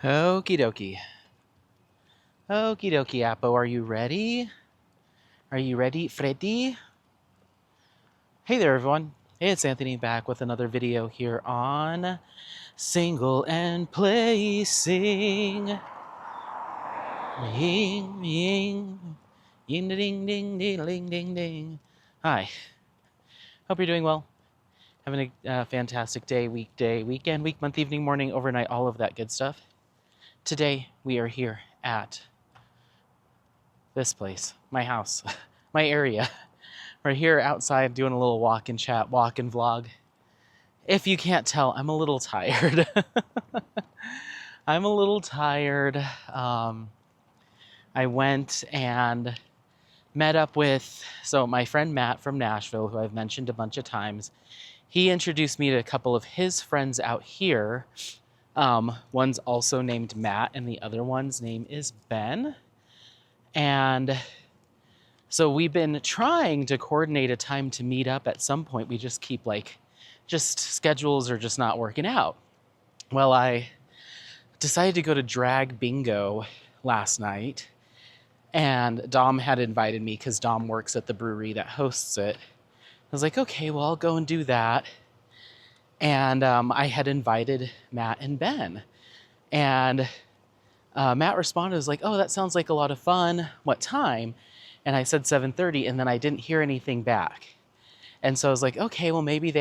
Okie dokie. Okie dokie, Appo, are you ready? Are you ready, Freddy? Hey there, everyone. It's Anthony back with another video here on Single and Placing. Ying, ying, ying, ding, ding, ding, ding, ding, ding. Hi. Hope you're doing well. Having a fantastic day, weekday, weekend, week, month, evening, morning, overnight, all of that good stuff. Today, we are here at this place, my house, my area. We're here outside doing a little walk and chat, walk and vlog. If you can't tell, I'm a little tired. I'm a little tired. I went and met up with, my friend Matt from Nashville, who I've mentioned a bunch of times. He introduced me to a couple of his friends out here. One's also named Matt, and the other one's name is Ben. And so we've been trying to coordinate a time to meet up at some point. We just keep schedules are just not working out. Well, I decided to go to drag bingo last night, and Dom had invited me because Dom works at the brewery that hosts it. I was like, okay, well, I'll go and do that. And I had invited Matt and Ben. And Matt responded, was like, oh, that sounds like a lot of fun. What time? And I said 7:30, and then I didn't hear anything back. And so I was like, okay, well, maybe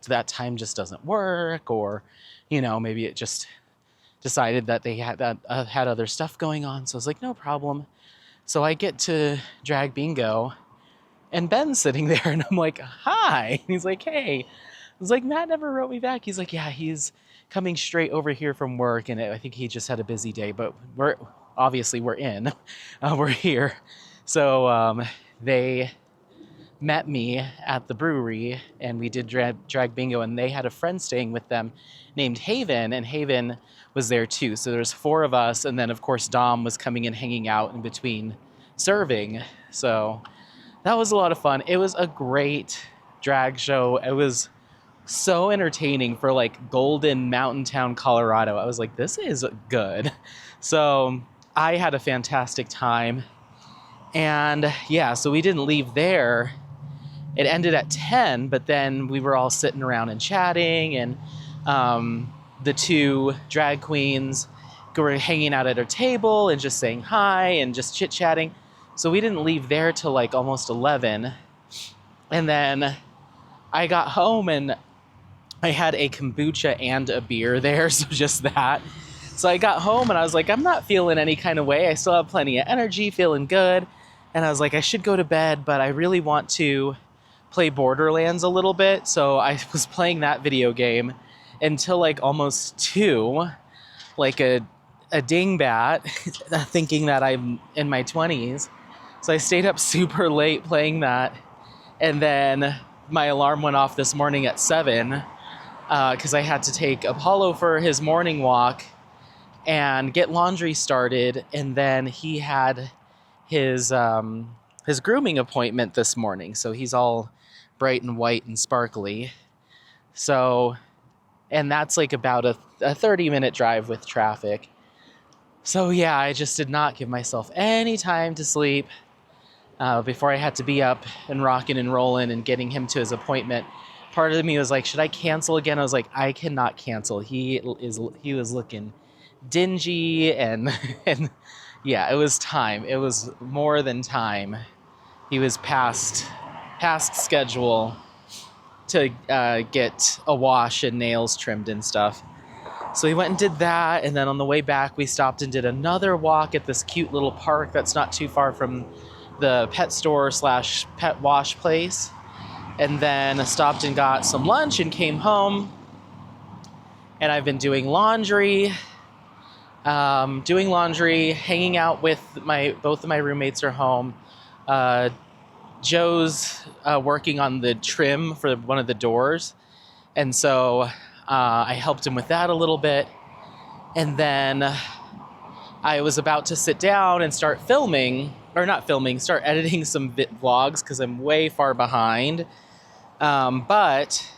that time just doesn't work, or, maybe it just decided that they had other stuff going on. So I was like, no problem. So I get to drag bingo, and Ben's sitting there, and I'm like, hi. And he's like, hey. I was like, Matt never wrote me back. He's like, yeah, he's coming straight over here from work, and I think he just had a busy day, but we're in. We're here. So they met me at the brewery, and we did drag bingo, and they had a friend staying with them named Haven, and Haven was there too. So there's 4 of us, and then of course Dom was coming and hanging out in between serving. So that was a lot of fun. It was a great drag show. It was so entertaining for Golden Mountain Town, Colorado. I was like, this is good. So I had a fantastic time. And yeah, so we didn't leave there. It ended at 10, but then we were all sitting around and chatting, and the 2 drag queens were hanging out at our table and just saying hi and just chit-chatting. So we didn't leave there till almost 11. And then I got home, and I had a kombucha and a beer there, so just that. So I got home, and I was like, I'm not feeling any kind of way. I still have plenty of energy, feeling good. And I was like, I should go to bed, but I really want to play Borderlands a little bit. So I was playing that video game until almost 2, like a dingbat, thinking that I'm in my 20s. So I stayed up super late playing that. And then my alarm went off this morning at 7 because I had to take Apollo for his morning walk and get laundry started. And then he had his grooming appointment this morning. So he's all bright and white and sparkly. So, and that's about a 30-minute drive with traffic. So yeah, I just did not give myself any time to sleep before I had to be up and rocking and rolling and getting him to his appointment. Part of me was like, should I cancel again? I was like, I cannot cancel. He was looking dingy, and yeah, it was time. It was more than time. He was past schedule to get a wash and nails trimmed and stuff. So we went and did that, and then on the way back, we stopped and did another walk at this cute little park that's not too far from the pet store / pet wash place. And then stopped and got some lunch and came home. And I've been doing laundry, hanging out with both of my roommates are home. Joe's working on the trim for one of the doors. And so I helped him with that a little bit. And then I was about to sit down and start start editing some vlogs because I'm way far behind. But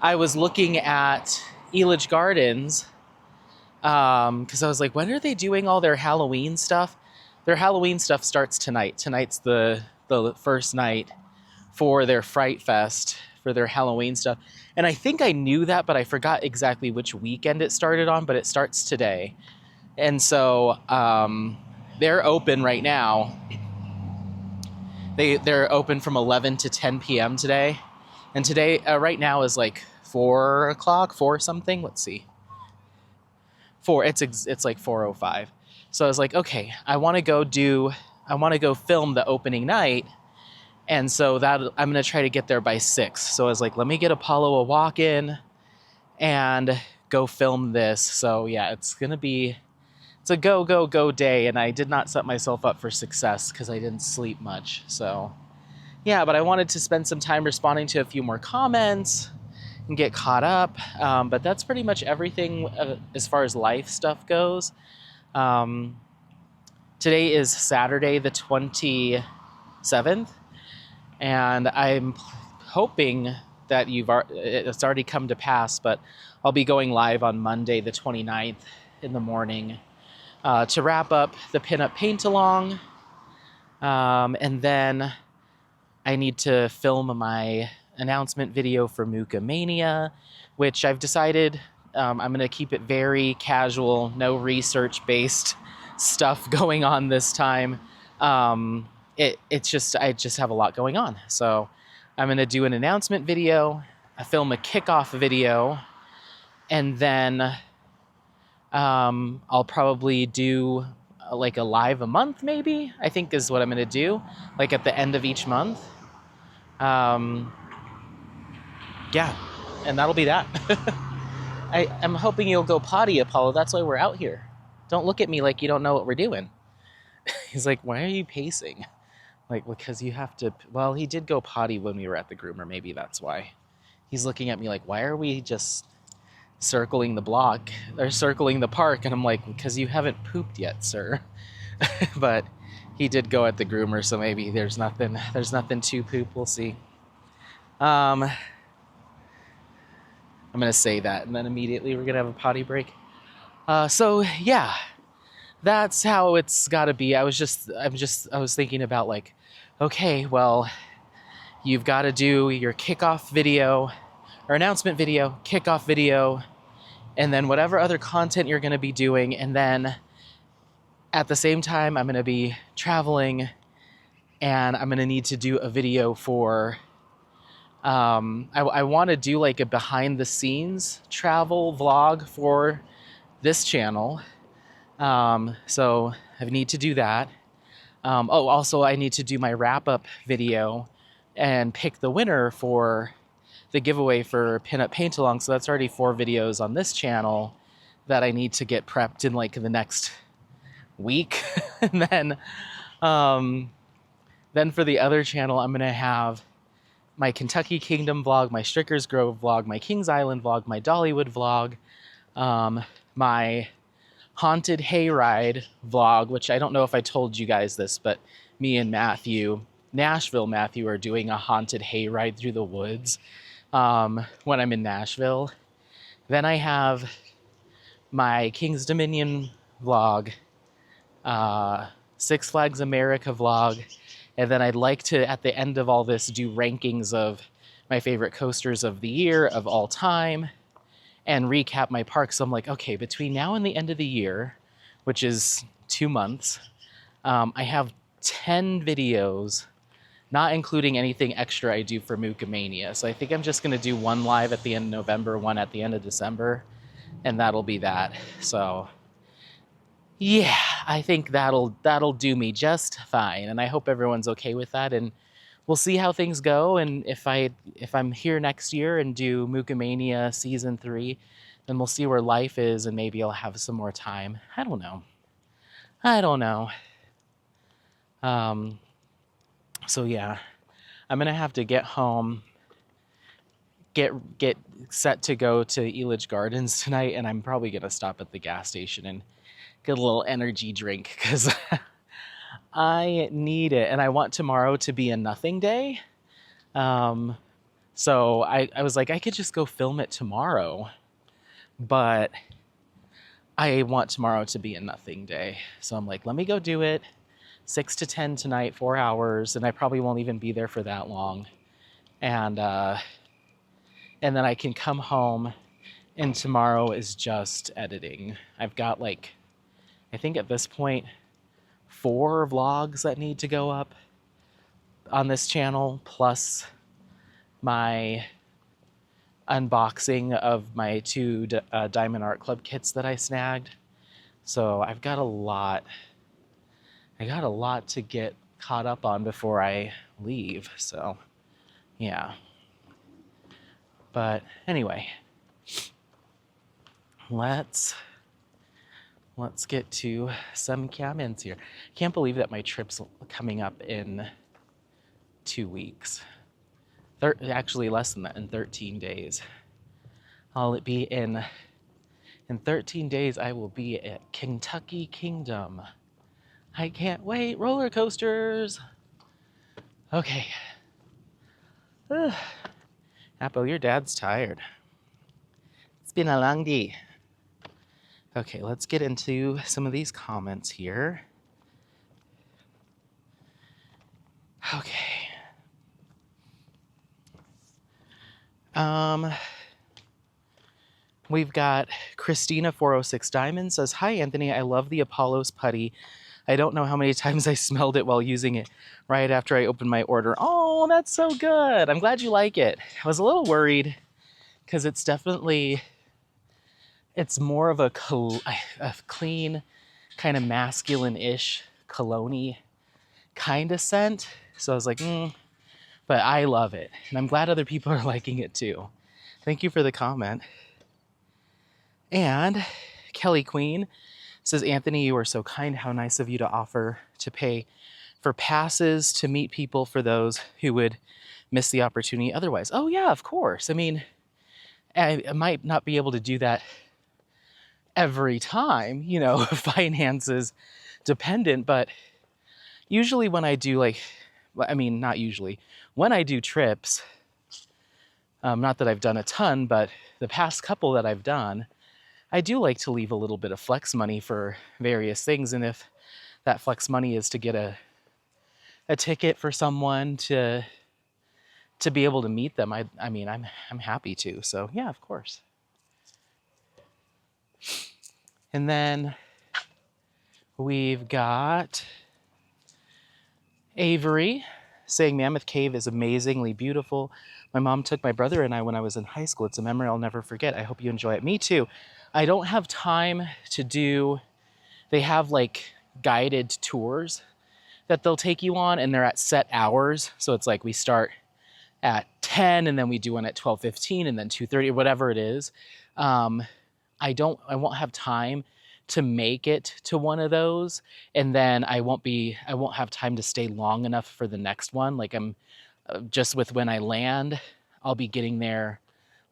I was looking at Elitch Gardens Because I was like, when are they doing all their Halloween stuff? Their Halloween stuff starts tonight. Tonight's the first night for their Fright Fest, for their Halloween stuff. And I think I knew that, but I forgot exactly which weekend it started on, but it starts today. And so they're open right now. They're open from 11 to 10 p.m. today. And today, right now is like 4 o'clock, 4 something. Let's see. 4, it's like 4:05. So I was like, okay, I want to go film the opening night. And so that I'm going to try to get there by 6. So I was like, let me get Apollo a walk-in and go film this. So yeah, it's a go day. And I did not set myself up for success because I didn't sleep much. So yeah, but I wanted to spend some time responding to a few more comments and get caught up. But that's pretty much everything as far as life stuff goes. Today is Saturday the 27th. And I'm hoping that it's already come to pass, but I'll be going live on Monday the 29th in the morning to wrap up the pinup paint along. And then I need to film my announcement video for Mooka Mania, which I've decided I'm going to keep it very casual, no research-based stuff going on this time. I just have a lot going on. So I'm going to do an announcement video, film a kickoff video, and then I'll probably do like a live a month, maybe, I think is what I'm going to do, like at the end of each month. Yeah, and that'll be that. I'm hoping you'll go potty, Apollo. That's why we're out here. Don't look at me like you don't know what we're doing. He's like, why are you pacing? Like, because you have to, well, he did go potty when we were at the groomer. Maybe that's why. He's looking at me like, why are we just circling the block or circling the park? And I'm like, because you haven't pooped yet, sir. But he did go at the groomer, so maybe there's nothing to poop. We'll see. I'm going to say that, and then immediately we're going to have a potty break. So yeah, that's how it's got to be. I was thinking about like, okay, well, you've got to do your kickoff video or announcement video, kickoff video, and then whatever other content you're going to be doing. And then at the same time, I'm going to be traveling and I'm going to need to do a video for, I want to do like a behind the scenes travel vlog for this channel. So I need to do that. Also I need to do my wrap up video and pick the winner for the giveaway for Pinup Paint Along. So that's already 4 videos on this channel that I need to get prepped in like the next week. And then for the other channel, I'm going to have my Kentucky Kingdom vlog, my Strickers Grove vlog, my Kings Island vlog, my Dollywood vlog, my Haunted Hayride vlog, which I don't know if I told you guys this, but me and Nashville Matthew, are doing a haunted hayride through the woods when I'm in Nashville. Then I have my Kings Dominion vlog, Six Flags America vlog, and then I'd like to, at the end of all this, do rankings of my favorite coasters of the year, of all time, and recap my park. So I'm like, okay, between now and the end of the year, which is 2 months, I have 10 videos, not including anything extra I do for Mooka Mania. So I think I'm just going to do 1 live at the end of November, 1 at the end of December, and that'll be that. So yeah, I think that'll do me just fine, and I hope everyone's okay with that. And we'll see how things go, and if I'm here next year and do Mooka Mania Season 3, then we'll see where life is, and maybe I'll have some more time. I don't know. So yeah, I'm gonna have to get home, get set to go to Elitch Gardens tonight, and I'm probably gonna stop at the gas station and get a little energy drink, because I need it, and I want tomorrow to be a nothing day. So I was like, I could just go film it tomorrow, but I want tomorrow to be a nothing day. So I'm like, let me go do it. 6 to 10 tonight, 4 hours, and I probably won't even be there for that long. And then I can come home, and tomorrow is just editing. I've got like, I think at this point, 4 vlogs that need to go up on this channel, plus my unboxing of my 2 Diamond Art Club kits that I snagged. So I've got a lot. I got a lot to get caught up on before I leave. So, yeah. But anyway, let's get to some comments here. Can't believe that my trip's coming up in 2 weeks. Actually, less than that, in 13 days. I'll be in 13 days, I will be at Kentucky Kingdom. I can't wait. Roller coasters. Okay. Apple, your dad's tired. It's been a long day. Okay, let's get into some of these comments here. Okay. We've got Christina 406 Diamond says, "Hi Anthony, I love the Apollo's putty. I don't know how many times I smelled it while using it right after I opened my order." Oh, that's so good. I'm glad you like it. I was a little worried because it's more of a clean, kind of masculine-ish cologne-y kind of scent. So I was like, but I love it. And I'm glad other people are liking it too. Thank you for the comment. And Kelly Queen says, "Anthony, you are so kind. How nice of you to offer to pay for passes to meet people for those who would miss the opportunity otherwise." Oh yeah, of course. I mean, I might not be able to do that every time, finances dependent, but usually when I do not usually, when I do trips, not that I've done a ton, but the past couple that I've done, I do like to leave a little bit of flex money for various things. And if that flex money is to get a ticket for someone to be able to meet them, I'm happy to. So yeah, of course. And then we've got Avery saying, "Mammoth Cave is amazingly beautiful. My mom took my brother and I when I was in high school. It's a memory I'll never forget. I hope you enjoy it." Me too. I don't have time to do, they have like guided tours that they'll take you on, and they're at set hours. So it's like we start at 10 and then we do one at 12:15 and then 2:30, whatever it is. I won't have time to make it to one of those, and then I won't have time to stay long enough for the next one. Like I'm just with when I land, I'll be getting there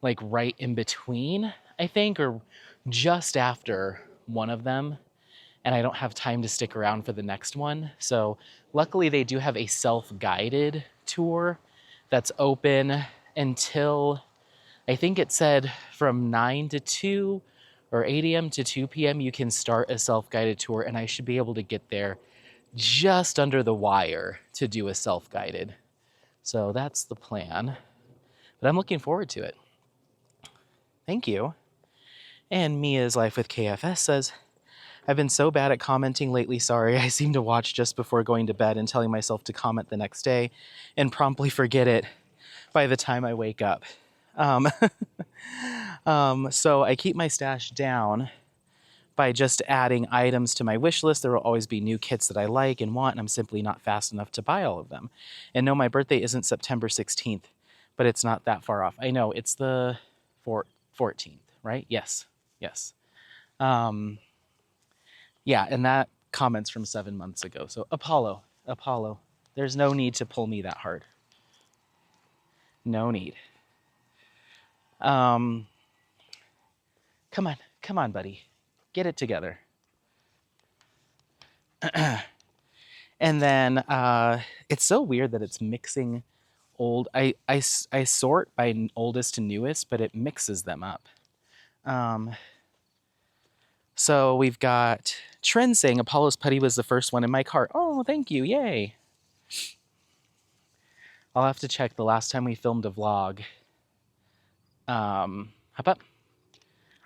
like right in between, I think, or just after one of them, and I don't have time to stick around for the next one. So luckily they do have a self-guided tour that's open until, I think it said from 9 to 2 or 8 a.m. to 2 p.m. you can start a self-guided tour, and I should be able to get there just under the wire to do a self-guided. So that's the plan. But I'm looking forward to it. Thank you. And Mia's Life with KFS says, "I've been so bad at commenting lately, sorry. I seem to watch just before going to bed and telling myself to comment the next day and promptly forget it by the time I wake up. So I keep my stash down by just adding items to my wish list. There will always be new kits that I like and want, and I'm simply not fast enough to buy all of them. And no, my birthday isn't September 16th, but it's not that far off. I know, it's the 14th, right? Yes. Yeah, and that comment's from 7 months ago. So Apollo, there's no need to pull me that hard. No need. Come on, buddy. Get it together. And then it's so weird that it's mixing old. I sort by oldest to newest, but it mixes them up. So we've got Trend saying Apollo's putty was the first one in my cart. Oh, thank you. Yay. I'll have to check the last time we filmed a vlog. How about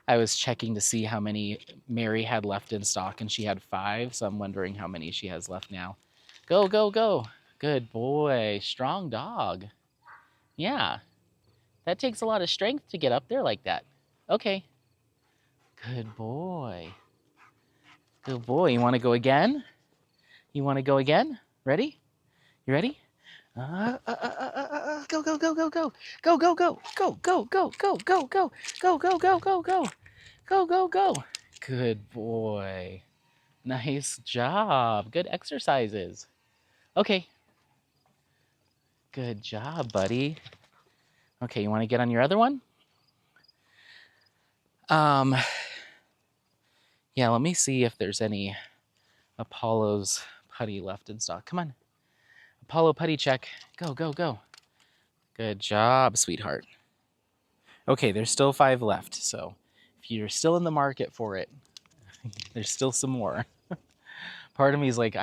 I was checking to see how many Mary had left in stock, and she had 5, so I'm wondering how many she has left now. Go, go, go. Good boy. Strong dog. Yeah. That takes a lot of strength to get up there like that. Okay. Good boy. Good boy. You want to go again? You want to go again? Ready? You ready? Go, go, go, go, go. Go, go, go. Go, go, go, go, go, go. Go, go, go, go, go. Go, go, go. Good boy. Nice job. Good exercises. Okay. Good job, buddy. Okay, you want to get on your other one? Yeah, let me see if there's any Apollo's putty left in stock. Come on. Apollo putty check. Go, go, go. Good job, sweetheart. Okay, there's still 5 left, so if you're still in the market for it, there's still some more. Part of me is like,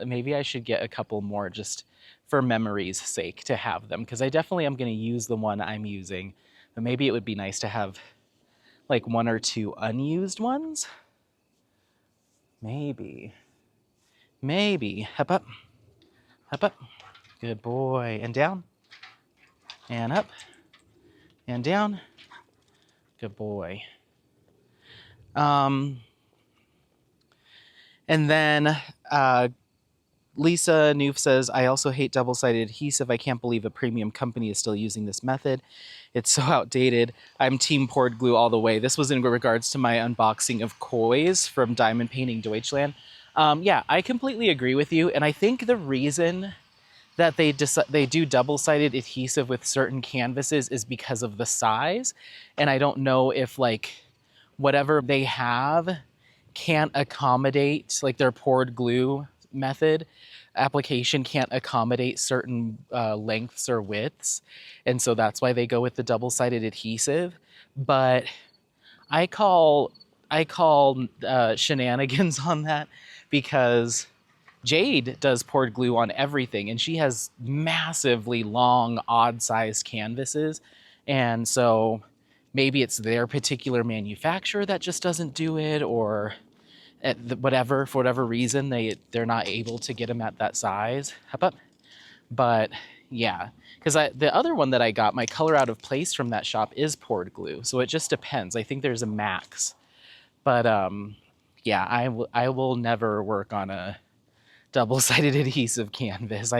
maybe I should get a couple more just for memory's sake to have them, because I definitely am going to use the one I'm using, but maybe it would be nice to have like 1 or 2 unused ones. Maybe. Up, up. Up, up. Good boy. And down. And up. And down. Good boy. And then Lisa Noof says, I also hate double-sided adhesive. I can't believe a premium company is still using this method. It's so outdated. I'm team poured glue all the way. This was in regards to my unboxing of Koi's from Diamond Painting Deutschland. Yeah, I completely agree with you. And I think the reason that they do double-sided adhesive with certain canvases is because of the size. And I don't know if like whatever they have can't accommodate, like their poured glue method application can't accommodate certain lengths or widths. And so that's why they go with the double-sided adhesive. But I call shenanigans on that, because Jade does poured glue on everything, and she has massively long, odd-sized canvases. And so maybe it's their particular manufacturer that just doesn't do it, or for whatever reason, they're not able to get them at that size. But yeah, because the other one that I got, my color out of place from that shop, is poured glue. So it just depends. I think there's a max. But yeah, I will never work on a double-sided adhesive canvas.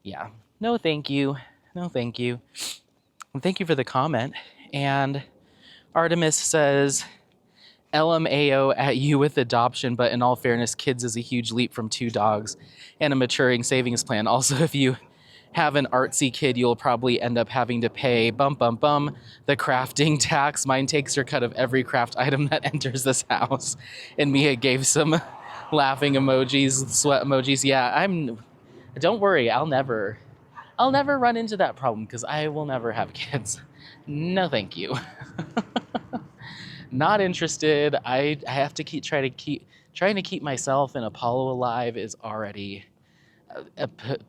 Yeah, no thank you. No thank you. And thank you for the comment. And Artemis says, LMAO at you with adoption, but in all fairness, kids is a huge leap from 2 dogs and a maturing savings plan. Also, if you have an artsy kid, you'll probably end up having to pay the crafting tax. Mine takes her cut of every craft item that enters this house. And Mia gave some laughing emojis, sweat emojis. Yeah, don't worry, I'll never run into that problem, because I will never have kids. No, thank you. Not interested. I have to trying to keep myself and Apollo alive is already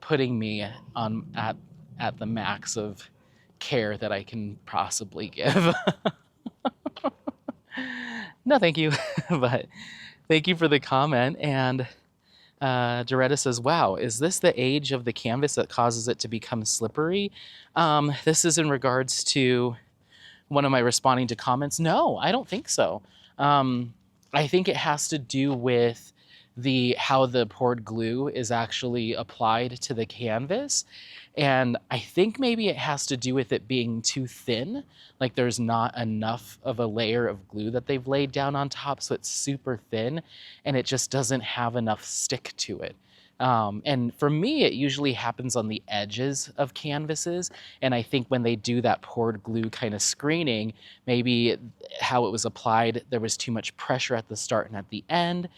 putting me on at the max of care that I can possibly give. No, thank you. But thank you for the comment. And Doretta says, wow, is this the age of the canvas that causes it to become slippery? This is in regards to one of my responding to comments. No, I don't think so. I think it has to do with how the poured glue is actually applied to the canvas. And I think maybe it has to do with it being too thin. Like there's not enough of a layer of glue that they've laid down on top, so it's super thin and it just doesn't have enough stick to it. And for me, it usually happens on the edges of canvases. And I think when they do that poured glue kind of screening, maybe how it was applied, there was too much pressure at the start and at the end.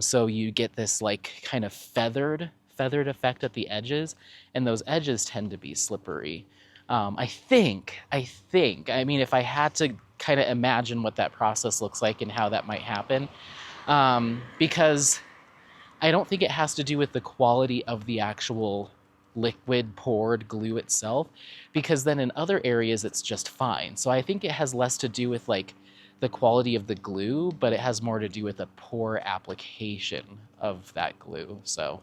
So you get this like kind of feathered effect at the edges, and those edges tend to be slippery. I think, I mean, if I had to kind of imagine what that process looks like and how that might happen. Because I don't think it has to do with the quality of the actual liquid poured glue itself, because then in other areas it's just fine. So I think it has less to do with like the quality of the glue, but it has more to do with a poor application of that glue. So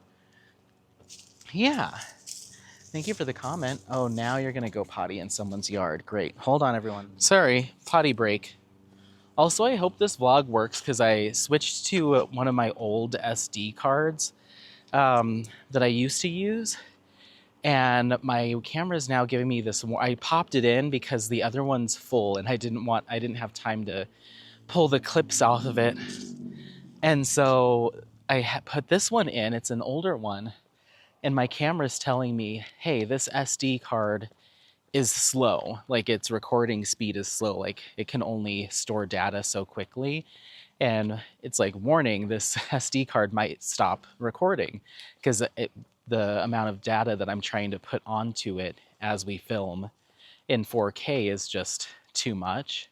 yeah, thank you for the comment. Oh, now you're gonna go potty in someone's yard. Great. Hold on, everyone. Sorry, potty break. Also, I hope this vlog works because I switched to one of my old SD cards that I used to use. And my camera is now giving me this. I popped it in because the other one's full and I didn't have time to pull the clips off of it. And so I put this one in. It's an older one. And my camera's telling me, hey, this SD card is slow. Like its recording speed is slow. Like it can only store data so quickly. And it's like, warning, this SD card might stop recording because the amount of data that I'm trying to put onto it as we film in 4K is just too much.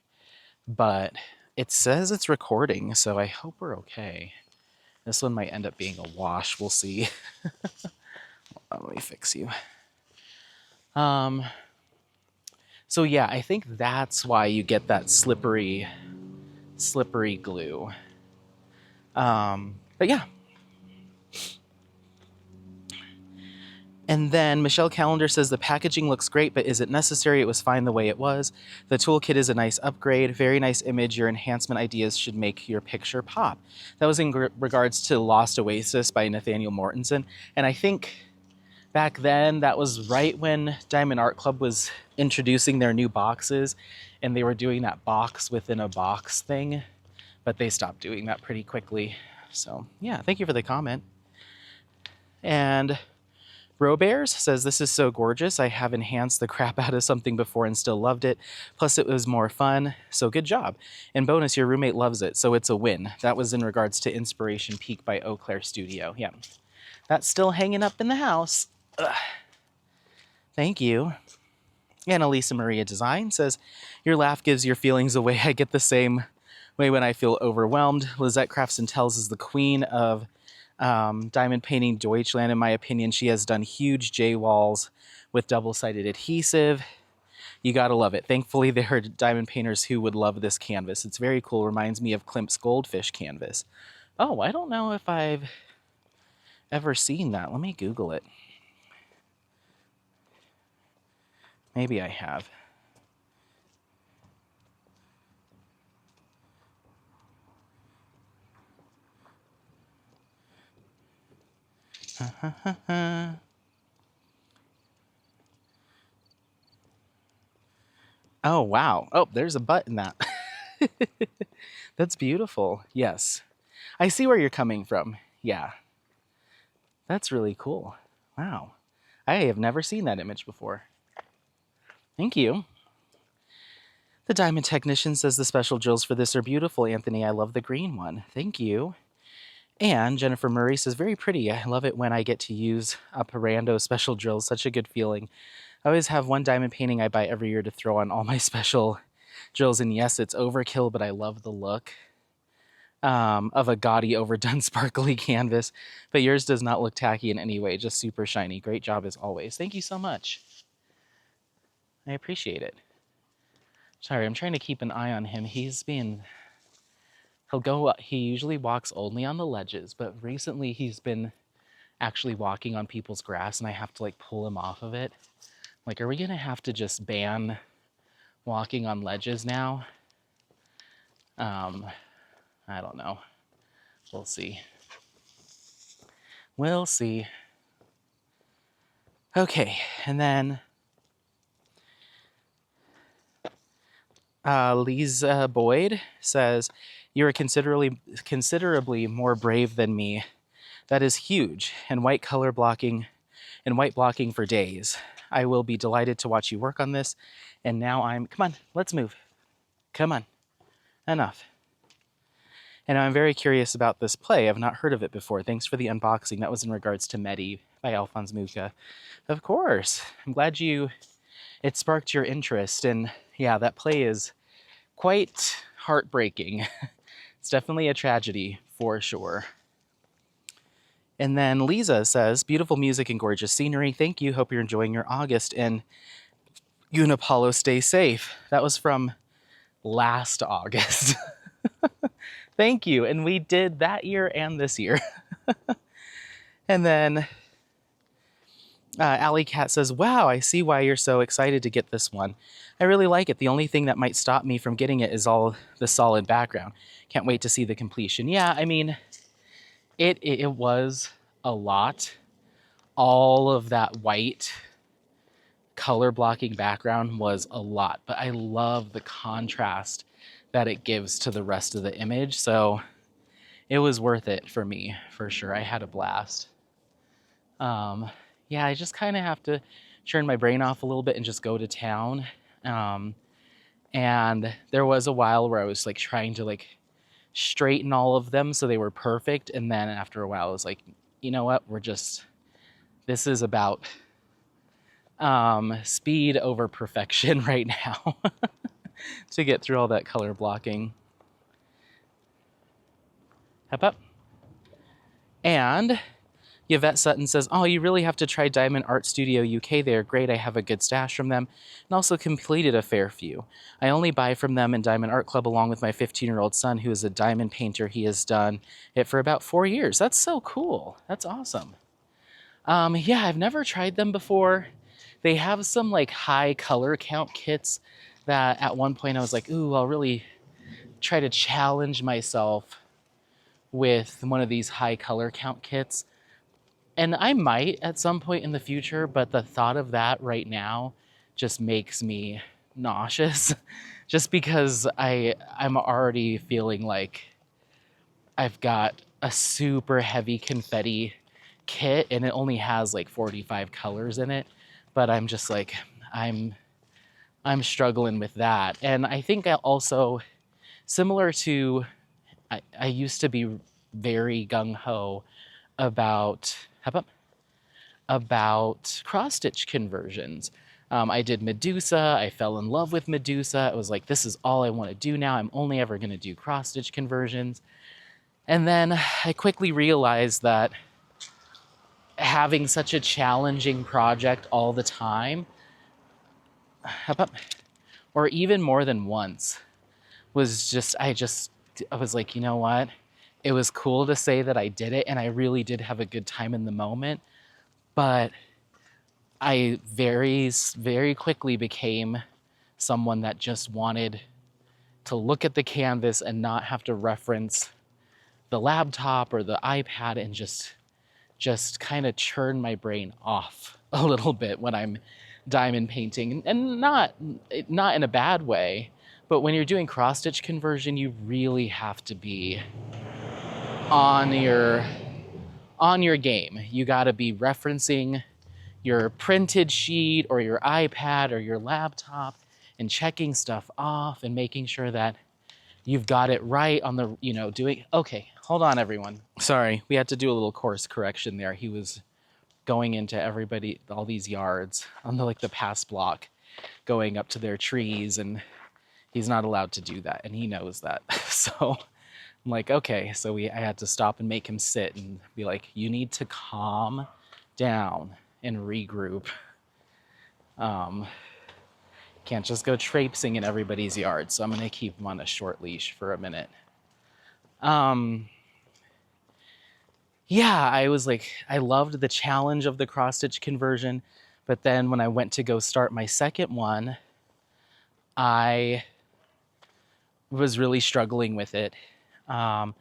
But it says it's recording, so I hope we're okay. This one might end up being a wash. We'll see. Let me fix you. So yeah, I think that's why you get that slippery glue. But yeah. And then Michelle Callender says the packaging looks great, but is it necessary? It was fine the way it was. The toolkit is a nice upgrade. Very nice image. Your enhancement ideas should make your picture pop. That was in regards to Lost Oasis by Nathaniel Mortensen. And I think back then, that was right when Diamond Art Club was introducing their new boxes, and they were doing that box within a box thing, but they stopped doing that pretty quickly. So yeah, thank you for the comment. And Robears says, this is so gorgeous. I have enhanced the crap out of something before and still loved it. Plus it was more fun, so good job. And bonus, your roommate loves it, so it's a win. That was in regards to Inspiration Peak by Eau Claire Studio. Yeah, that's still hanging up in the house. Ugh. Thank you. And Elisa Maria Design says, your laugh gives your feelings away. I get the same way when I feel overwhelmed. Lizette Crafts and Tells is the queen of diamond painting Deutschland. In my opinion, she has done huge J-walls with double-sided adhesive. You gotta love it. Thankfully, there are diamond painters who would love this canvas. It's very cool. Reminds me of Klimt's Goldfish canvas. Oh, I don't know if I've ever seen that. Let me Google it. Maybe I have. Oh, wow. Oh, there's a butt in that. That's beautiful. Yes. I see where you're coming from. Yeah. That's really cool. Wow. I have never seen that image before. Thank you. The Diamond Technician says the special drills for this are beautiful, Anthony. I love the green one. Thank you. And Jennifer Murray says, very pretty. I love it when I get to use a Parando special drills. Such a good feeling. I always have one diamond painting I buy every year to throw on all my special drills. And yes, it's overkill, but I love the look of a gaudy, overdone, sparkly canvas. But yours does not look tacky in any way, just super shiny. Great job as always. Thank you so much. I appreciate it. Sorry, I'm trying to keep an eye on him. He usually walks only on the ledges, but recently he's been actually walking on people's grass and I have to like pull him off of it. Like, are we gonna have to just ban walking on ledges now? I don't know. We'll see. We'll see. Okay, and then Lisa Boyd says, you're considerably more brave than me. That is huge, and white blocking for days. I will be delighted to watch you work on this. And now come on, let's move. Come on, enough. And I'm very curious about this play. I've not heard of it before. Thanks for the unboxing. That was in regards to Medi by Alphonse Mucha. Of course. I'm glad it sparked your interest. And yeah, that play is quite heartbreaking. It's definitely a tragedy for sure. And then Lisa says, beautiful music and gorgeous scenery. Thank you. Hope you're enjoying your August. And you and Apollo stay safe. That was from last August. Thank you. And we did that year and this year. And then Alley Cat says, wow, I see why you're so excited to get this one. I really like it. The only thing that might stop me from getting it is all the solid background. Can't wait to see the completion. Yeah, I mean, it was a lot. All of that white color blocking background was a lot, but I love the contrast that it gives to the rest of the image. So it was worth it for me, for sure. I had a blast. Yeah, I just kind of have to turn my brain off a little bit and just go to town. And there was a while where I was like trying to like straighten all of them so they were perfect. And then after a while, I was like, you know what? This is about speed over perfection right now to get through all that color blocking. Hop up. And Yvette Sutton says, oh, you really have to try Diamond Art Studio UK. They are great. I have a good stash from them and also completed a fair few. I only buy from them in Diamond Art Club along with my 15-year-old son who is a diamond painter. He has done it for about 4 years. That's so cool. That's awesome. Yeah, I've never tried them before. They have some like high color count kits that at one point I was like, ooh, I'll really try to challenge myself with one of these high color count kits. And I might at some point in the future, but the thought of that right now just makes me nauseous just because I'm already feeling like I've got a super heavy confetti kit and it only has like 45 colors in it, but I'm just like, I'm struggling with that. And I think I also, similar to, I used to be very gung-ho about cross-stitch conversions. I did Medusa. I fell in love with Medusa. It was like, this is all I want to do now. I'm only ever going to do cross-stitch conversions. And then I quickly realized that having such a challenging project all the time, or even more than once, was just, I was like, you know what? It was cool to say that I did it, and I really did have a good time in the moment. But I very, very quickly became someone that just wanted to look at the canvas and not have to reference the laptop or the iPad and just kind of churn my brain off a little bit when I'm diamond painting. And not in a bad way, but when you're doing cross-stitch conversion, you really have to be on your game. You got to be referencing your printed sheet or your iPad or your laptop and checking stuff off and making sure that you've got it right on the, doing, okay, hold on everyone. Sorry, we had to do a little course correction there. He was going into all these yards on the pass block, going up to their trees, and he's not allowed to do that, and he knows that. So I'm like, okay, so I had to stop and make him sit and be like, you need to calm down and regroup. Can't just go traipsing in everybody's yard, so I'm gonna keep him on a short leash for a minute. Yeah, I loved the challenge of the cross-stitch conversion, but then when I went to go start my second one, I was really struggling with it. And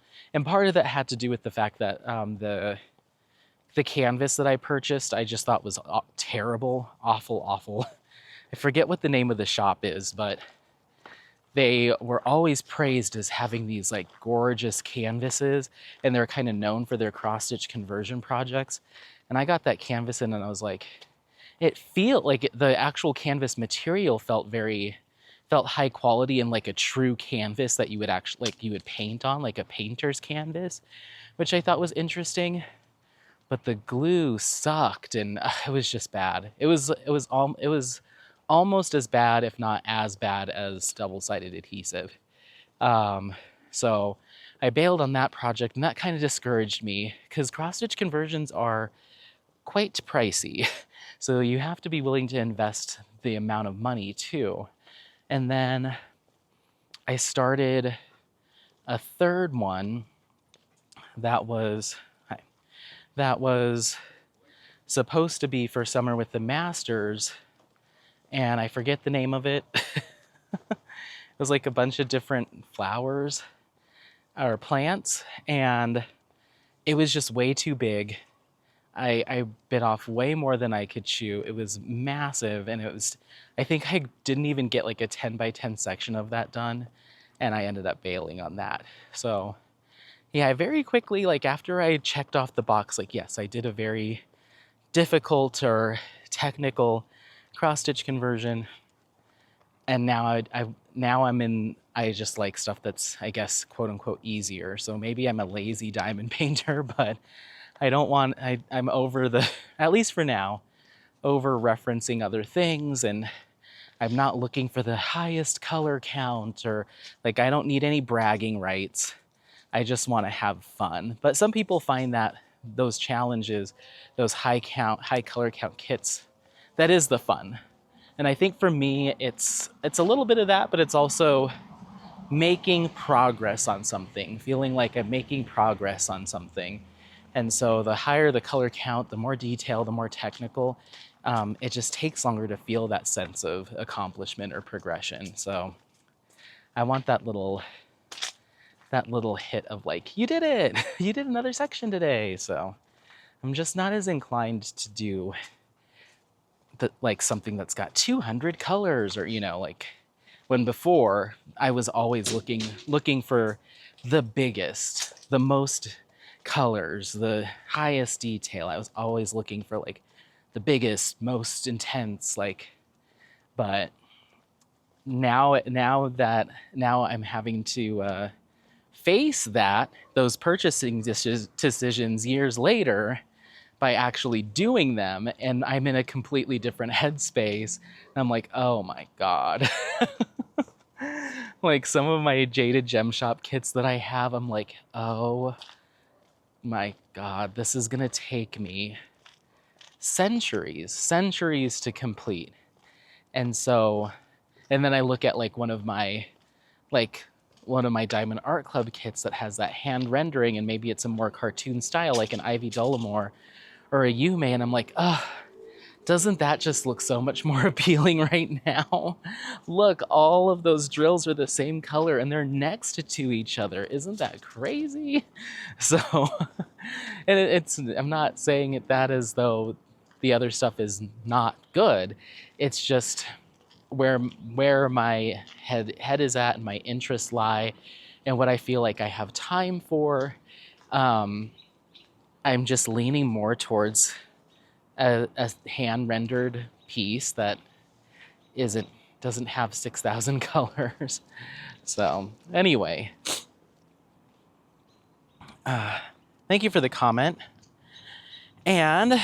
part of that had to do with the fact that the canvas that I purchased, I just thought was terrible, awful. I forget what the name of the shop is, but they were always praised as having these like gorgeous canvases, and they're kind of known for their cross-stitch conversion projects. And I got that canvas in and I was like, the actual canvas material felt high quality and like a true canvas that you would paint on, like a painter's canvas, which I thought was interesting. But the glue sucked and it was just bad. It was almost as bad, if not as bad, as double-sided adhesive. So I bailed on that project, and that kind of discouraged me because cross-stitch conversions are quite pricey. So you have to be willing to invest the amount of money too. And then I started a third one that was supposed to be for Summer with the Masters, and I forget the name of it. It was like a bunch of different flowers or plants, and it was just way too big. I bit off way more than I could chew. It was massive, and I think I didn't even get like a 10 by 10 section of that done, and I ended up bailing on that. So yeah, I very quickly, like after I checked off the box, like yes, I did a very difficult or technical cross-stitch conversion, and now I just like stuff that's, I guess, quote unquote easier. So maybe I'm a lazy diamond painter, but I'm over at least for now, over referencing other things, and I'm not looking for the highest color count, or like I don't need any bragging rights. I just want to have fun. But some people find that those challenges, those high color count kits, that is the fun. And I think for me, it's a little bit of that, but it's also making progress on something, feeling like I'm making progress on something. And so the higher the color count, the more detail, the more technical, it just takes longer to feel that sense of accomplishment or progression. So I want that little hit of like, you did it, you did another section today. So I'm just not as inclined to do like something that's got 200 colors, or like when before I was always looking for the biggest, the most colors, the highest detail. I was always looking for like the biggest, most intense, like, but now I'm having to face those purchasing decisions years later by actually doing them, and I'm in a completely different headspace. And I'm like, oh my God. Like some of my Jaded Gem Shop kits that I have, I'm like, oh my God, this is gonna take me centuries to complete. And then I look at like one of my Diamond Art Club kits that has that hand rendering, and maybe it's a more cartoon style, like an Ivy Dollamore or a Yume, and I'm like, doesn't that just look so much more appealing right now? Look, all of those drills are the same color and they're next to each other. Isn't that crazy? So, and I'm not saying that as though the other stuff is not good. It's just where my head is at and my interests lie, and what I feel like I have time for. I'm just leaning more towards a hand-rendered piece that doesn't have 6,000 colors. So anyway, thank you for the comment. And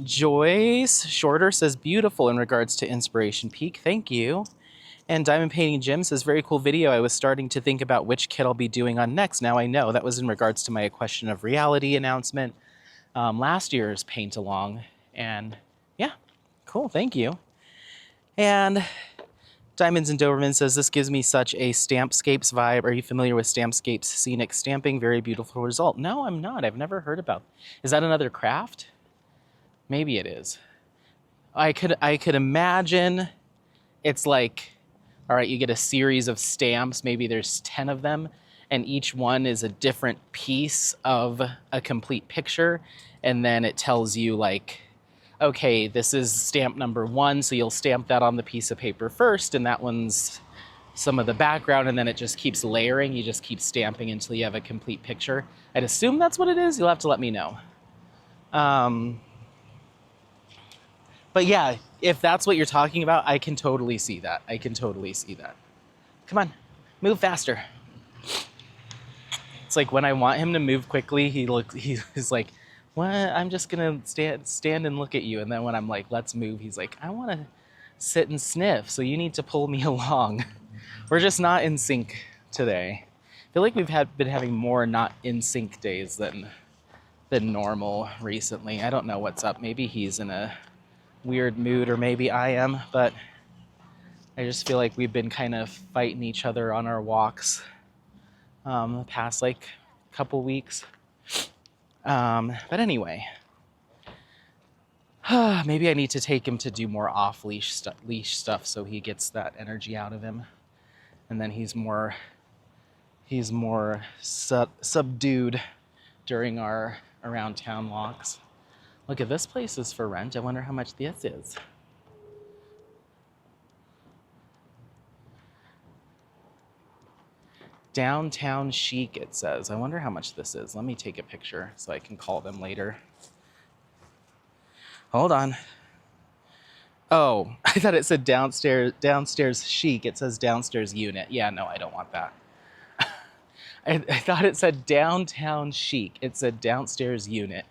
Joyce Shorter says, beautiful in regards to Inspiration Peak. Thank you. And Diamond Painting Jim says, very cool video. I was starting to think about which kit I'll be doing on next. Now I know. That was in regards to my A Question of Reality announcement, last year's paint along. And yeah, cool. Thank you. And Diamonds and Doberman says, this gives me such a Stampscapes vibe. Are you familiar with Stampscapes scenic stamping? Very beautiful result. No, I'm not. I've never heard about. Is that another craft? Maybe it is. I could imagine it's like, all right, you get a series of stamps, maybe there's 10 of them, and each one is a different piece of a complete picture, and then it tells you like, okay, this is stamp number 1, so you'll stamp that on the piece of paper first, and that one's some of the background, and then it just keeps layering. You just keep stamping until you have a complete picture. I'd assume that's what it is. You'll have to let me know. But yeah, if that's what you're talking about, I can totally see that. Come on, move faster. It's like when I want him to move quickly, he's like, what? I'm just gonna stand and look at you. And then when I'm like, let's move, he's like, I wanna sit and sniff, so you need to pull me along. We're just not in sync today. I feel like we've been having more not in sync days than normal recently. I don't know what's up. Maybe he's in a weird mood, or maybe I am, but I just feel like we've been kind of fighting each other on our walks the past like couple weeks. But anyway, maybe I need to take him to do more off-leash leash stuff so he gets that energy out of him, and then he's more subdued during our around town walks. Look, if this place is for rent, I wonder how much this is. Downtown chic, it says. I wonder how much this is. Let me take a picture so I can call them later. Hold on. Oh, I thought it said downstairs chic. It says downstairs unit. Yeah, no, I don't want that. I thought it said downtown chic. It said downstairs unit.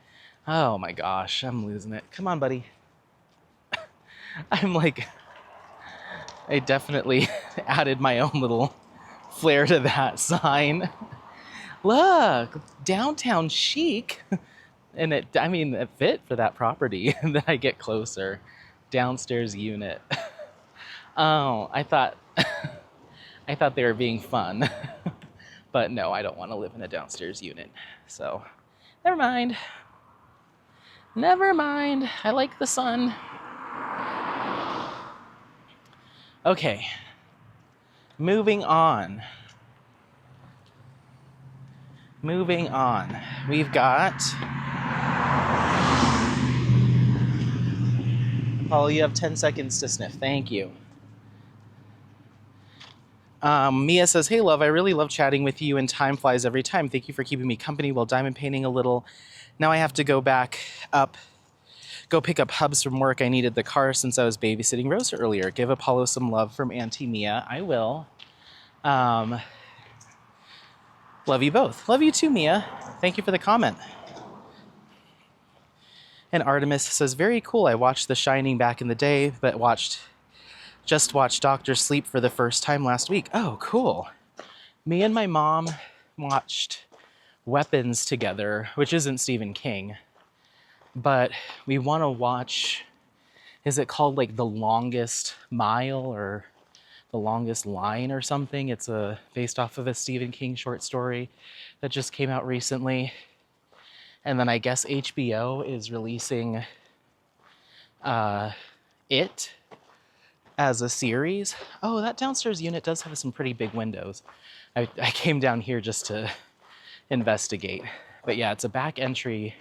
Oh my gosh, I'm losing it. Come on, buddy. I'm like, I definitely added my own little flair to that sign. Look, downtown chic. And it fit for that property. And then I get closer. Downstairs unit. Oh, I thought they were being fun. But no, I don't want to live in a downstairs unit. So, never mind. Never mind. I like the sun. Okay. Moving on. We've got... Paul, you have 10 seconds to sniff. Thank you. Mia says, hey, love, I really love chatting with you, and time flies every time. Thank you for keeping me company while diamond painting a little. Now I have to go pick up Hubs from work. I needed the car since I was babysitting Rosa earlier. Give Apollo some love from Auntie Mia. I will. Love you both. Love you too, Mia. Thank you for the comment. And Artemis says, very cool. I watched The Shining back in the day, but just watched Dr. Sleep for the first time last week. Oh, cool. Me and my mom watched Weapons together, which isn't Stephen King, but we want to watch, is it called like The Longest Mile or The Longest Line or something? It's based off of a Stephen King short story that just came out recently. And then I guess HBO is releasing it as a series. Oh, that downstairs unit does have some pretty big windows. I came down here just to investigate. But yeah, it's a back entry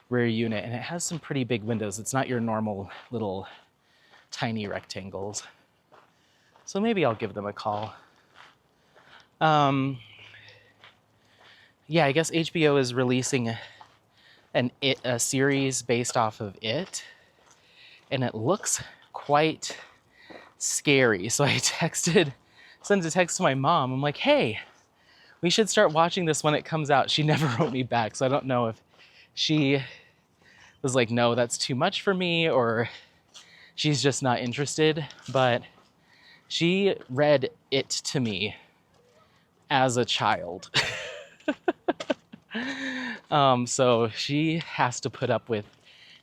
rear unit, and it has some pretty big windows. It's not your normal little tiny rectangles. So maybe I'll give them a call. Yeah, I guess HBO is releasing a series based off of it, and it looks quite scary. So I sent a text to my mom. I'm like, hey, we should start watching this when it comes out. She never wrote me back, so I don't know if she was like, no, that's too much for me, or she's just not interested. But she read it to me as a child. So she has to put up with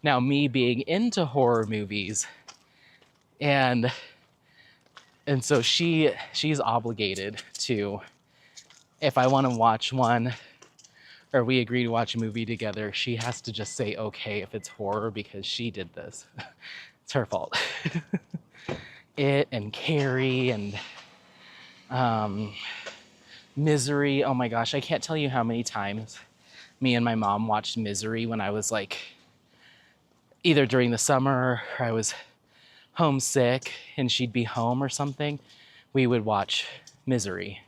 now me being into horror movies, and so she's obligated to, if I want to watch one or we agree to watch a movie together, she has to just say okay if it's horror, because she did this. It's her fault. It and Carrie and Misery. Oh my gosh, I can't tell you how many times me and my mom watched Misery when I was like, either during the summer or I was homesick and she'd be home or something. We would watch Misery.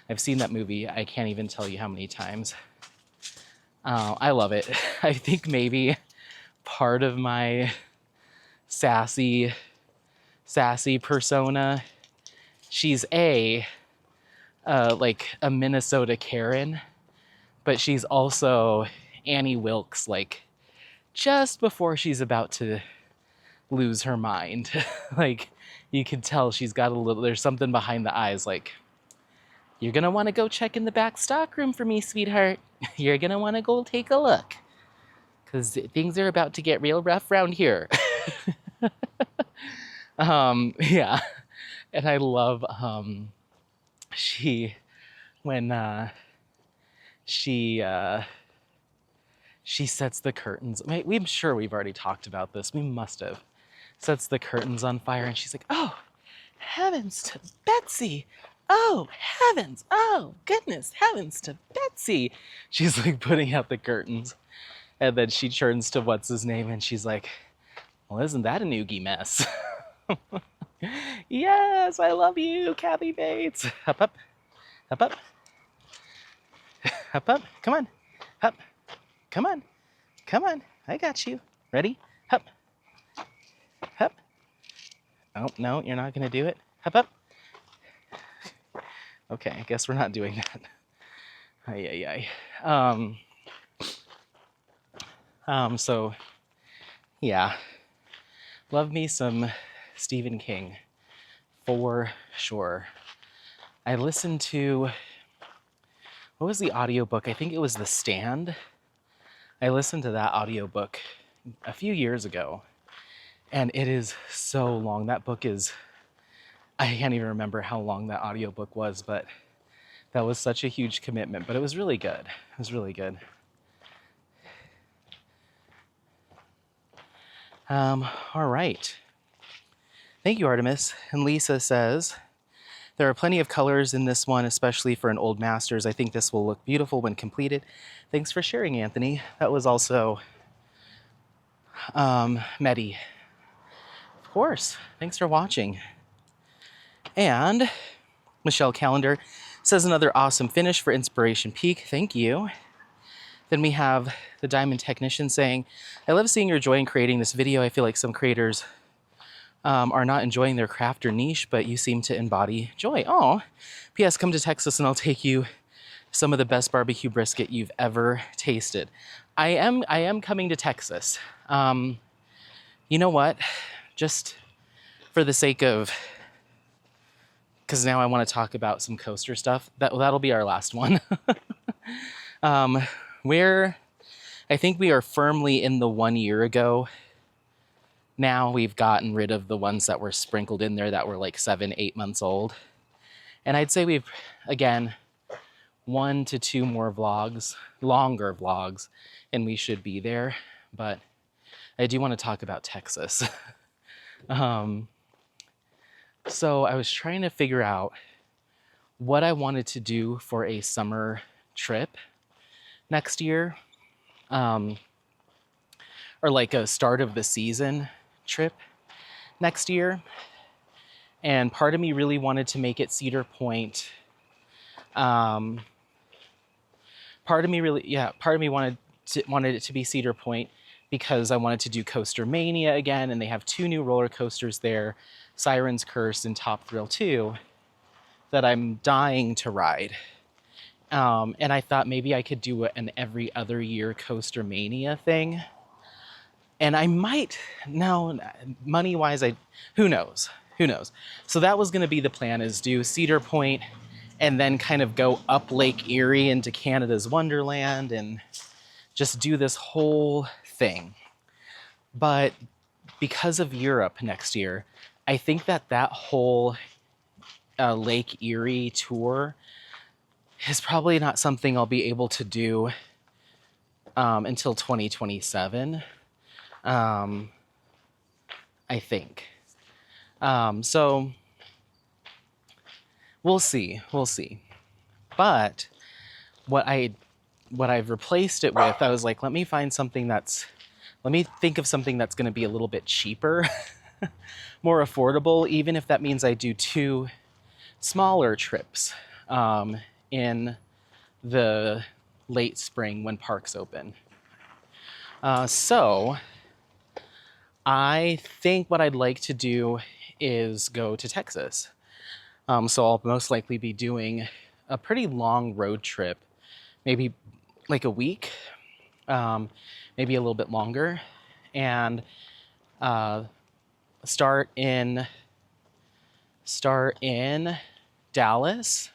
I've seen that movie, I can't even tell you how many times. I love it. I think maybe part of my sassy persona, she's like a Minnesota Karen, but she's also Annie Wilkes, like just before she's about to lose her mind. Like You can tell she's got a little, there's something behind the eyes, like, you're gonna want to go check in the back stock room for me, sweetheart. You're gonna want to go take a look, because things are about to get real rough around here. Yeah. And I love, she, when, she sets the curtains. I'm sure we've already talked about this. We must have. Sets the curtains on fire, and she's like, oh, heavens to Betsy. Oh, heavens. Oh, goodness, heavens to Betsy. She's like putting out the curtains. And then she turns to what's his name, and she's like, well, isn't that a noogie mess? Yes, I love you, Kathy Bates. Up, up, up, up. Up, up. Come on. Up. Come on. Come on. I got you. Ready? Up. Up. Oh, no, you're not going to do it. Up, up. Okay, I guess we're not doing that. Ay, ay, ay. So, yeah. Love me some Stephen King, for sure. I listened to, what was the audiobook? I think it was The Stand. I listened to that audiobook a few years ago, and it is so long. That book is, I can't even remember how long that audiobook was, but that was such a huge commitment, but it was really good. It was really good. All right. Thank you, Artemis. And Lisa says, there are plenty of colors in this one, especially for an old masters. I think this will look beautiful when completed. Thanks for sharing, Anthony. That was also Medi. Of course. Thanks for watching. And Michelle Callender says, another awesome finish for Inspiration Peak. Thank you. Then we have the Diamond Technician saying, I love seeing your joy in creating this video. I feel like some creators are not enjoying their craft or niche, but you seem to embody joy. Oh, P.S. Come to Texas and I'll take you some of the best barbecue brisket you've ever tasted. I am coming to Texas. You know what? Just for the sake of, because now I want to talk about some coaster stuff. That'll be our last one. I think we are firmly in the 1 year ago. Now we've gotten rid of the ones that were sprinkled in there that were like 7-8 months old. And I'd say we've, again, 1 to 2 more vlogs, longer vlogs, and we should be there. But I do want to talk about Texas. So I was trying to figure out what I wanted to do for a summer trip next year, or like a start of the season trip next year. And part of me really wanted to make it Cedar Point. Part of me wanted it to be Cedar Point because I wanted to do Coaster Mania again, and they have 2 new roller coasters there, Siren's Curse and Top Thrill 2, that I'm dying to ride. And I thought maybe I could do an every other year Coaster Mania thing. And I might, no, money-wise, who knows? Who knows? So that was going to be the plan, is do Cedar Point and then kind of go up Lake Erie into Canada's Wonderland and just do this whole thing. But because of Europe next year, I think that whole Lake Erie tour is probably not something I'll be able to do until 2027. I think. So we'll see. But what I've replaced it with, I was like, let me think of something that's going to be a little bit cheaper, more affordable, even if that means I do 2 smaller trips in the late spring when parks open. So I think what I'd like to do is go to Texas. So I'll most likely be doing a pretty long road trip, maybe like a week, maybe a little bit longer, and start in start in Dallas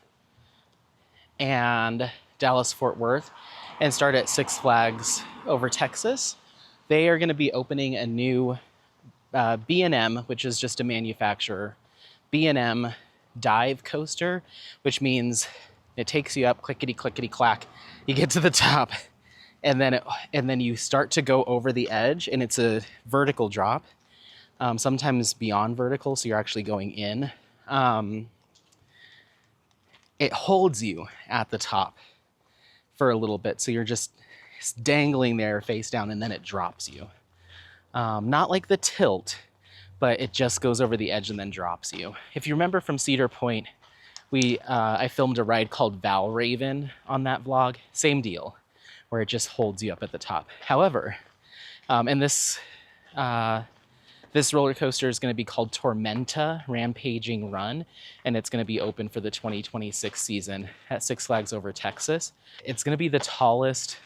and Dallas-Fort Worth and start at Six Flags Over Texas. They are going to be opening a new B&M, which is just a manufacturer, B&M dive coaster, which means it takes you up clickety clickety clack. You get to the top, and then you start to go over the edge, and it's a vertical drop, sometimes beyond vertical, so you're actually going in. It holds you at the top for a little bit, so you're just dangling there face down, and then it drops you. Not like the tilt, but it just goes over the edge and then drops you. If you remember from Cedar Point, I filmed a ride called Valraven on that vlog. Same deal, where it just holds you up at the top. However, and this roller coaster is going to be called Tormenta Rampaging Run, and it's going to be open for the 2026 season at Six Flags Over Texas. It's going to be the tallest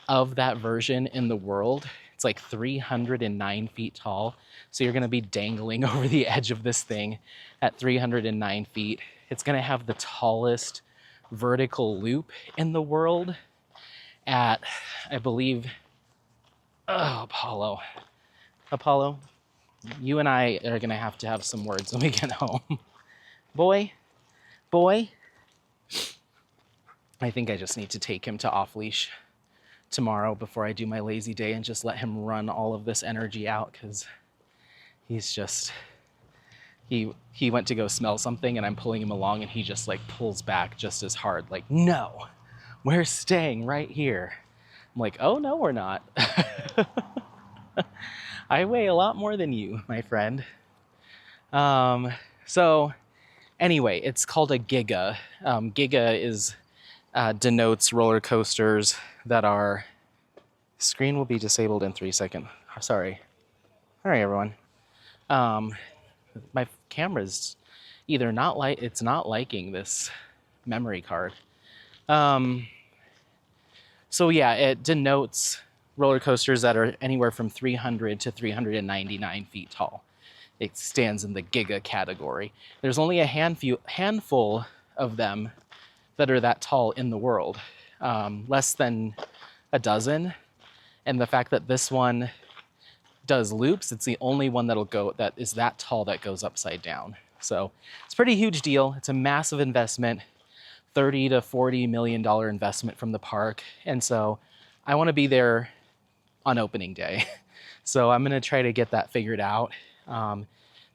of that version in the world. It's like 309 feet tall. So you're going to be dangling over the edge of this thing at 309 feet. It's going to have the tallest vertical loop in the world at, I believe, Apollo, you and I are going to have some words when we get home. Boy, I think I just need to take him to off leash tomorrow before I do my lazy day and just let him run all of this energy out, because he's just, he went to go smell something and I'm pulling him along and he just like pulls back just as hard, like, no, we're staying right here. I'm like, oh no, we're not. I weigh a lot more than you, my friend. So anyway, it's called a Giga. Giga denotes roller coasters that are, screen will be disabled in 3 seconds. Sorry. All right, everyone. My camera's either it's not liking this memory card. So yeah, it denotes roller coasters that are anywhere from 300 to 399 feet tall. It stands in the Giga category. There's only a handful of them that are that tall in the world, less than a dozen. And the fact that this one does loops, it's the only one that is that tall that goes upside down. So it's a pretty huge deal. It's a massive investment, $30 to $40 million investment from the park. And so I want to be there on opening day. So I'm going to try to get that figured out.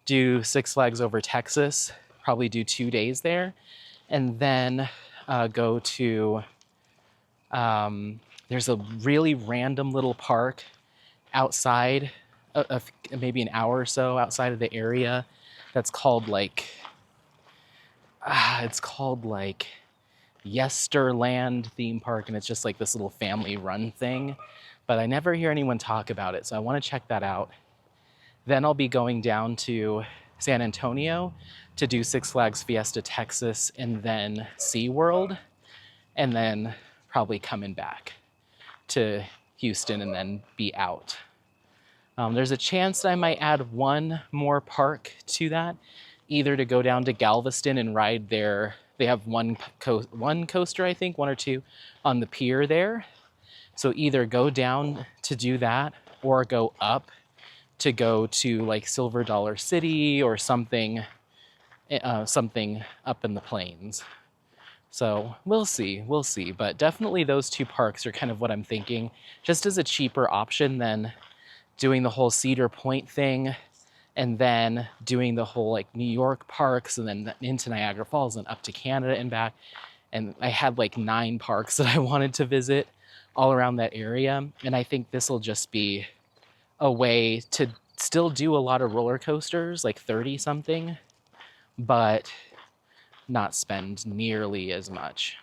Do Six Flags Over Texas, probably do 2 days there, and then go to, there's a really random little park outside of maybe an hour or so outside of the area that's called like, it's called like Yesterland theme park, and it's just like this little family run thing, but I never hear anyone talk about it, so I want to check that out. Then I'll be going down to San Antonio to do Six Flags Fiesta Texas and then SeaWorld, and then probably coming back to Houston and then be out. There's a chance that I might add one more park to that, either to go down to Galveston and ride there. They have one coaster, I think, one or two on the pier there. So either go down to do that or go up to go to like Silver Dollar City or something up in the plains. So we'll see, but definitely those two parks are kind of what I'm thinking, just as a cheaper option than doing the whole Cedar Point thing and then doing the whole like New York parks and then into Niagara Falls and up to Canada and back. And I had like 9 parks that I wanted to visit all around that area. And I think this will just be a way to still do a lot of roller coasters, like 30 something, but not spend nearly as much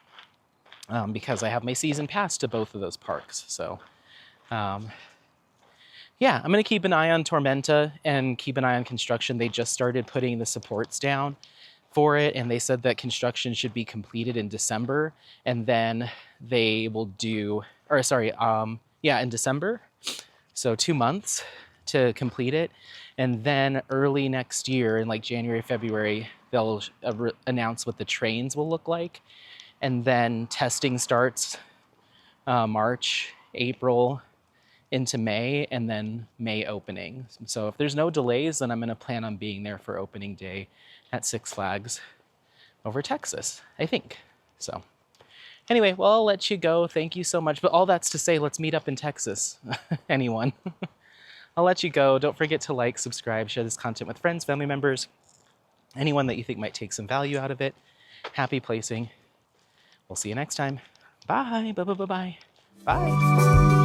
because I have my season pass to both of those parks. So yeah, I'm going to keep an eye on Tormenta and keep an eye on construction. They just started putting the supports down for it, and they said that construction should be completed in December, and then they will do, or sorry, in December. So 2 months to complete it. And then early next year in like January, February, they'll announce what the trains will look like. And then testing starts March, April, into May, and then May opening. So if there's no delays, then I'm going to plan on being there for opening day at Six Flags over Texas, I think. So anyway, well, I'll let you go. Thank you so much. But all that's to say, let's meet up in Texas. Anyone. I'll let you go. Don't forget to like, subscribe, share this content with friends, family members, anyone that you think might take some value out of it. Happy placing. We'll see you next time. Bye. Bye. Bye. Bye. Bye. Bye.